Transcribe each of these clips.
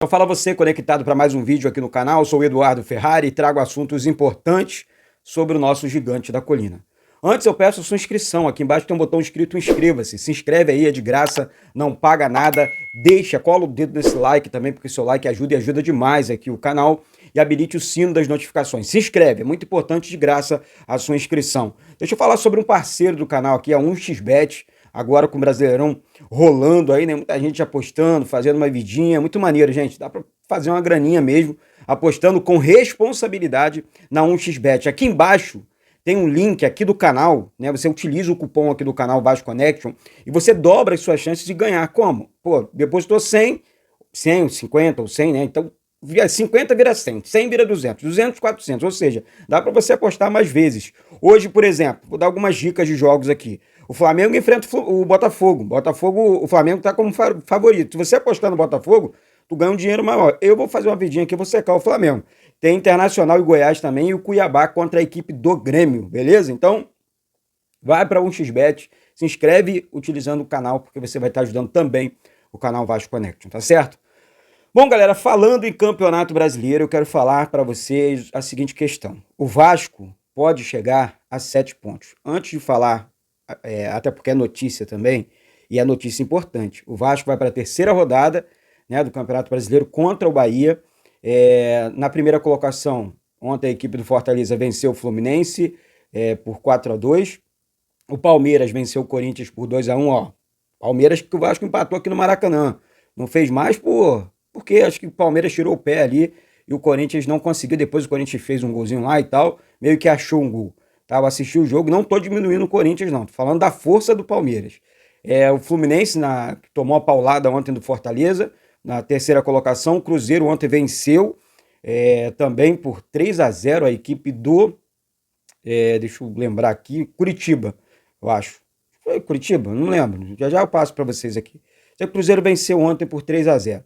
Então fala você conectado para mais um vídeo aqui no canal, eu sou o Eduardo Ferrari e trago assuntos importantes sobre o nosso gigante da colina. Antes eu peço a sua inscrição, aqui embaixo tem um botão escrito inscreva-se, se inscreve aí, é de graça, não paga nada, cola o dedo nesse like também, porque seu like ajuda e ajuda demais aqui o canal, e habilite o sino das notificações. Se inscreve, é muito importante, de graça a sua inscrição. Deixa eu falar sobre um parceiro do canal aqui, a 1xBet, agora com o Brasileirão rolando aí, né? Muita gente apostando, fazendo uma vidinha, muito maneiro, gente. Dá pra fazer uma graninha mesmo, apostando com responsabilidade na 1xBet. Aqui embaixo tem um link aqui do canal, né? Você utiliza o cupom aqui do canal Vasco Connection e você dobra as suas chances de ganhar. Como? Pô, depositou 100, 50 ou 100, né? Então 50 vira 100, 100 vira 200, 200, 400, ou seja, dá para você apostar mais vezes. Hoje, por exemplo, vou dar algumas dicas de jogos aqui. O Flamengo enfrenta o Botafogo. O Flamengo está como favorito. Se você apostar no Botafogo, tu ganha um dinheiro maior. Eu vou fazer uma vidinha aqui, vou secar o Flamengo. Tem Internacional e Goiás também e o Cuiabá contra a equipe do Grêmio, beleza? Então, vai para 1xBet, se inscreve utilizando o canal, porque você vai estar ajudando também o canal Vasco Connection, tá certo? Bom, galera, falando em Campeonato Brasileiro, eu quero falar para vocês a seguinte questão. O Vasco pode chegar a 7 pontos. Antes de falar, até porque é notícia também, e é notícia importante, o Vasco vai para a terceira rodada, né, do Campeonato Brasileiro contra o Bahia. Na primeira colocação, ontem a equipe do Fortaleza venceu o Fluminense por 4-2. O Palmeiras venceu o Corinthians por 2-1. Ó, Palmeiras que o Vasco empatou aqui no Maracanã. Não fez mais porque acho que o Palmeiras tirou o pé ali e o Corinthians não conseguiu. Depois o Corinthians fez um golzinho lá e tal, meio que achou um gol. Eu assisti o jogo, não tô diminuindo o Corinthians não, tô falando da força do Palmeiras. O Fluminense que tomou a paulada ontem do Fortaleza, na terceira colocação. O Cruzeiro ontem venceu também por 3-0 a equipe do, deixa eu lembrar aqui, Curitiba, eu acho. Foi Curitiba? Não lembro, já eu passo para vocês aqui. O Cruzeiro venceu ontem por 3-0.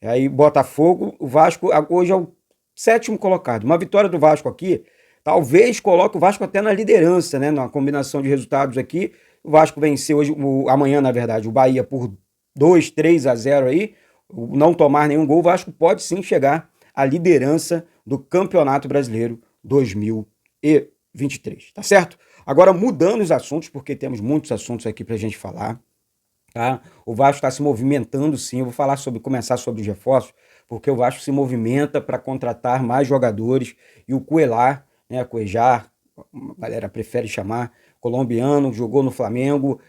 Aí Botafogo, o Vasco hoje é o sétimo colocado. Uma vitória do Vasco aqui, talvez coloque o Vasco até na liderança, né? Na combinação de resultados aqui. O Vasco venceu hoje, amanhã, na verdade, o Bahia por 2-3-0 aí. Não tomar nenhum gol, o Vasco pode sim chegar à liderança do Campeonato Brasileiro 2023, tá certo? Agora, mudando os assuntos, porque temos muitos assuntos aqui pra gente falar. Tá? O Vasco está se movimentando sim, eu vou começar sobre os reforços, porque o Vasco se movimenta para contratar mais jogadores e o Cuejar, né, a galera prefere chamar, colombiano, jogou no Flamengo,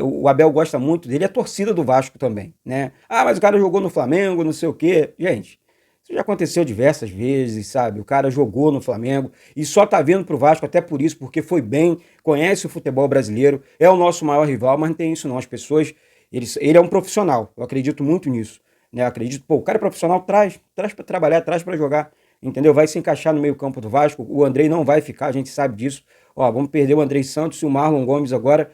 o Abel gosta muito dele, a torcida do Vasco também, né? Ah, mas o cara jogou no Flamengo, não sei o quê. Gente, isso já aconteceu diversas vezes, sabe? O cara jogou no Flamengo e só tá vindo pro Vasco até por isso, porque foi bem, conhece o futebol brasileiro, é o nosso maior rival, mas não tem isso não. As pessoas, ele é um profissional, eu acredito muito nisso, né? Eu acredito, o cara é profissional, traz para trabalhar, traz para jogar, entendeu? Vai se encaixar no meio campo do Vasco, o Andrei não vai ficar, a gente sabe disso. Ó, vamos perder o Andrei Santos e o Marlon Gomes agora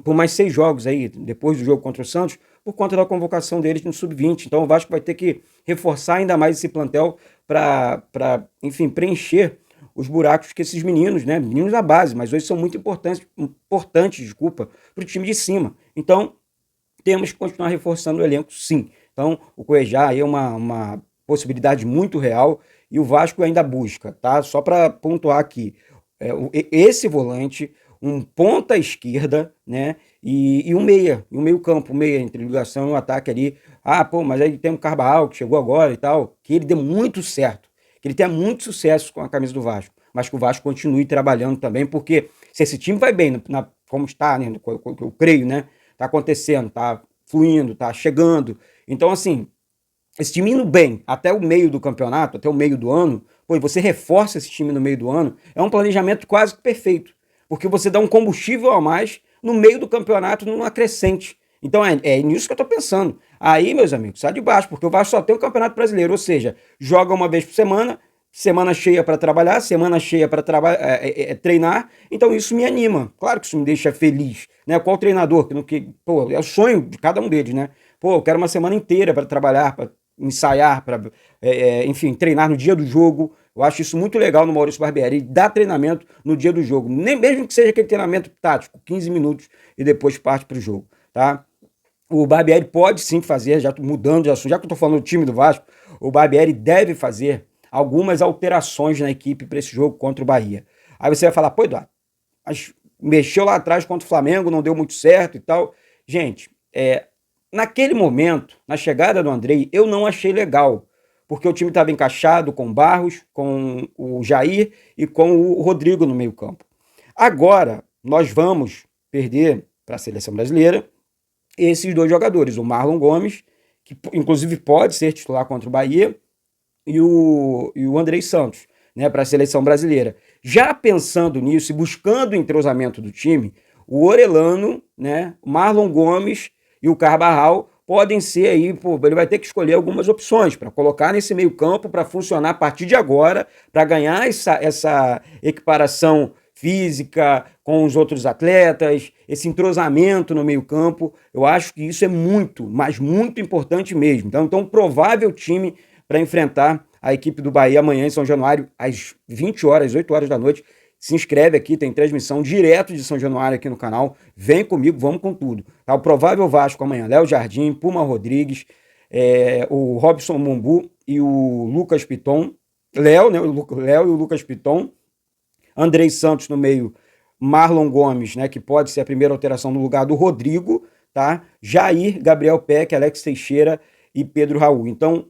por mais 6 jogos aí, depois do jogo contra o Santos, por conta da convocação deles no Sub-20. Então o Vasco vai ter que reforçar ainda mais esse plantel para, enfim, preencher os buracos que esses meninos, né, meninos da base, mas hoje são muito importantes, para o time de cima. Então temos que continuar reforçando o elenco, sim. Então o Cuejar aí é uma possibilidade muito real e o Vasco ainda busca, tá? Só para pontuar aqui, esse volante, um ponta esquerda, né? E um meio campo, meia entre ligação e um ataque ali. Ah, pô, mas aí tem o Carvalho que chegou agora e tal, que ele deu muito certo, que ele tenha muito sucesso com a camisa do Vasco, mas que o Vasco continue trabalhando também, porque se esse time vai bem, como está, né? Eu creio, né? Tá acontecendo, tá fluindo, tá chegando. Então, assim, esse time indo bem até o meio do campeonato, até o meio do ano, pô, e você reforça esse time no meio do ano, é um planejamento quase que perfeito, porque você dá um combustível a mais no meio do campeonato, numa crescente. Então é nisso que eu tô pensando. Aí, meus amigos, sai de baixo, porque o Vasco só tem o Campeonato Brasileiro, ou seja, joga uma vez por semana, semana cheia para trabalhar, semana cheia para treinar, então isso me anima. Claro que isso me deixa feliz, né? Qual treinador pô, é o sonho de cada um deles, né? Pô, eu quero uma semana inteira para trabalhar, para ensaiar, para, enfim, treinar no dia do jogo. Eu acho isso muito legal no Maurício Barbieri, dar treinamento no dia do jogo, nem mesmo que seja aquele treinamento tático, 15 minutos e depois parte para o jogo, tá? O Barbieri pode sim fazer, já mudando de assunto, já que eu estou falando do time do Vasco, o Barbieri deve fazer algumas alterações na equipe para esse jogo contra o Bahia. Aí você vai falar, pô, Eduardo, mas mexeu lá atrás contra o Flamengo, não deu muito certo e tal. Gente, naquele momento, na chegada do Andrei, eu não achei legal, porque o time estava encaixado com o Barros, com o Jair e com o Rodrigo no meio campo. Agora, nós vamos perder para a seleção brasileira esses dois jogadores, o Marlon Gomes, que inclusive pode ser titular contra o Bahia, e o Andrei Santos, né, para a seleção brasileira. Já pensando nisso e buscando o entrosamento do time, o Orelhano, né, o Marlon Gomes e o Carvajal podem ser aí, pô, ele vai ter que escolher algumas opções para colocar nesse meio campo para funcionar a partir de agora, para ganhar essa equiparação física com os outros atletas, esse entrosamento no meio campo. Eu acho que isso é muito, mas muito importante mesmo. Então um provável time para enfrentar a equipe do Bahia amanhã em São Januário, às 20 horas, 8 horas da noite. Se inscreve aqui, tem transmissão direto de São Januário aqui no canal. Vem comigo, vamos com tudo. Tá? O provável Vasco amanhã, Léo Jardim, Puma Rodrigues, o Robson Mumbu e o Lucas Piton. Léo, né? O Léo e o Lucas Piton. Andrei Santos no meio, Marlon Gomes, né? Que pode ser a primeira alteração no lugar do Rodrigo, tá? Jair, Gabriel Peck, Alex Teixeira e Pedro Raul. Então,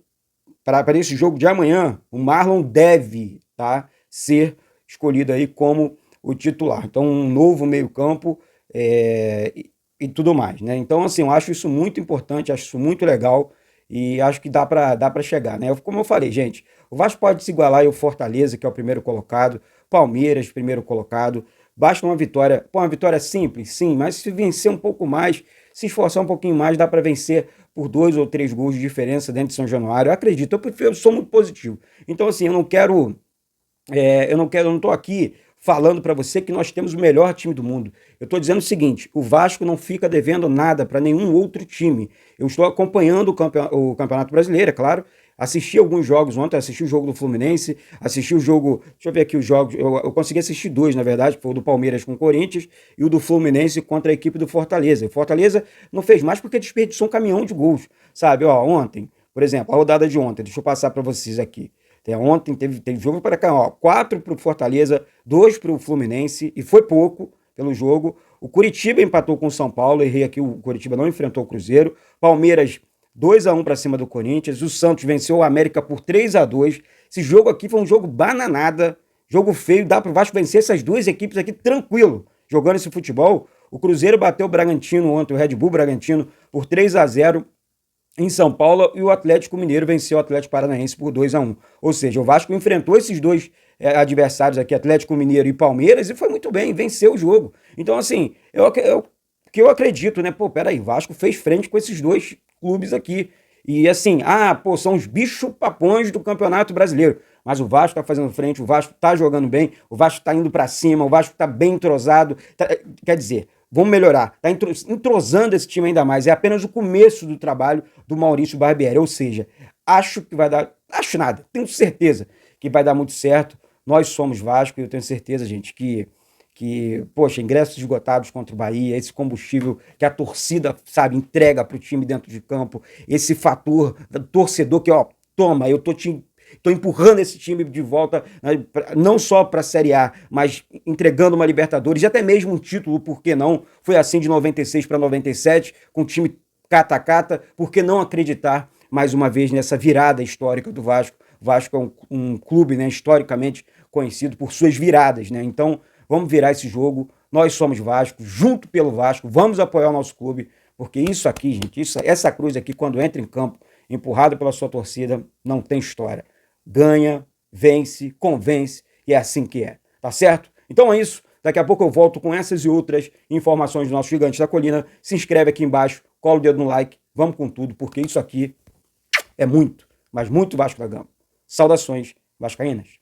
para esse jogo de amanhã, o Marlon deve, tá, ser escolhido aí como o titular. Então, um novo meio-campo e tudo mais, né? Então, assim, eu acho isso muito importante, acho isso muito legal e acho que dá para chegar, né? Como eu falei, gente, o Vasco pode se igualar ao Fortaleza, que é o primeiro colocado, Palmeiras, primeiro colocado. Basta uma vitória, uma vitória simples, sim, mas se vencer um pouco mais, se esforçar um pouquinho mais, dá para vencer por 2 ou 3 gols de diferença dentro de São Januário. Eu acredito, eu sou muito positivo. Então, assim, eu não estou aqui falando para você que nós temos o melhor time do mundo. Eu estou dizendo o seguinte: o Vasco não fica devendo nada para nenhum outro time. Eu estou acompanhando o Campeonato Brasileiro, é claro. Assisti alguns jogos ontem, assisti o jogo do Fluminense, assisti o jogo. Deixa eu ver aqui os jogos. Eu consegui assistir 2, na verdade, que foi o do Palmeiras com o Corinthians e o do Fluminense contra a equipe do Fortaleza. O Fortaleza não fez mais porque desperdiçou um caminhão de gols, sabe? Ó, ontem, por exemplo, a rodada de ontem, deixa eu passar para vocês aqui. Ontem teve jogo para cá, ó, 4 para o Fortaleza, 2 para o Fluminense, e foi pouco pelo jogo. O Curitiba empatou com o São Paulo, errei aqui, o Curitiba não enfrentou o Cruzeiro. Palmeiras 2-1 para cima do Corinthians. O Santos venceu o América por 3-2. Esse jogo aqui foi um jogo bananada, jogo feio. Dá para o Vasco vencer essas duas equipes aqui tranquilo, jogando esse futebol. O Cruzeiro bateu o Bragantino ontem, o Red Bull Bragantino, por 3-0 em São Paulo, e o Atlético Mineiro venceu o Atlético Paranaense por 2-1. Ou seja, o Vasco enfrentou esses dois adversários aqui, Atlético Mineiro e Palmeiras, e foi muito bem, venceu o jogo. Então, assim, que eu acredito, né? Pô, peraí, o Vasco fez frente com esses dois clubes aqui. E assim, são os bichos papões do Campeonato Brasileiro. Mas o Vasco tá fazendo frente, o Vasco tá jogando bem, o Vasco tá indo para cima, o Vasco tá bem entrosado. Quer dizer, vamos melhorar. Tá entrosando esse time ainda mais. É apenas o começo do trabalho do Maurício Barbieri. Ou seja, acho que vai dar... Acho nada, tenho certeza que vai dar muito certo. Nós somos Vasco e eu tenho certeza, gente, poxa, ingressos esgotados contra o Bahia, esse combustível que a torcida, sabe, entrega pro time dentro de campo, esse fator torcedor que, ó, toma, eu tô empurrando esse time de volta, né, não só para a Série A, mas entregando uma Libertadores e até mesmo um título, por que não? Foi assim de 96 para 97, com o time cata-cata, por que não acreditar mais uma vez nessa virada histórica do Vasco? O Vasco é um clube, né, historicamente conhecido por suas viradas, né? Então, vamos virar esse jogo, nós somos Vasco, junto pelo Vasco, vamos apoiar o nosso clube, porque isso aqui, gente, essa cruz aqui, quando entra em campo, empurrado pela sua torcida, não tem história. Ganha, vence, convence, e é assim que é, tá certo? Então é isso, daqui a pouco eu volto com essas e outras informações do nosso Gigante da Colina. Se inscreve aqui embaixo, cola o dedo no like, vamos com tudo, porque isso aqui é muito, mas muito Vasco da Gama. Saudações vascaínas.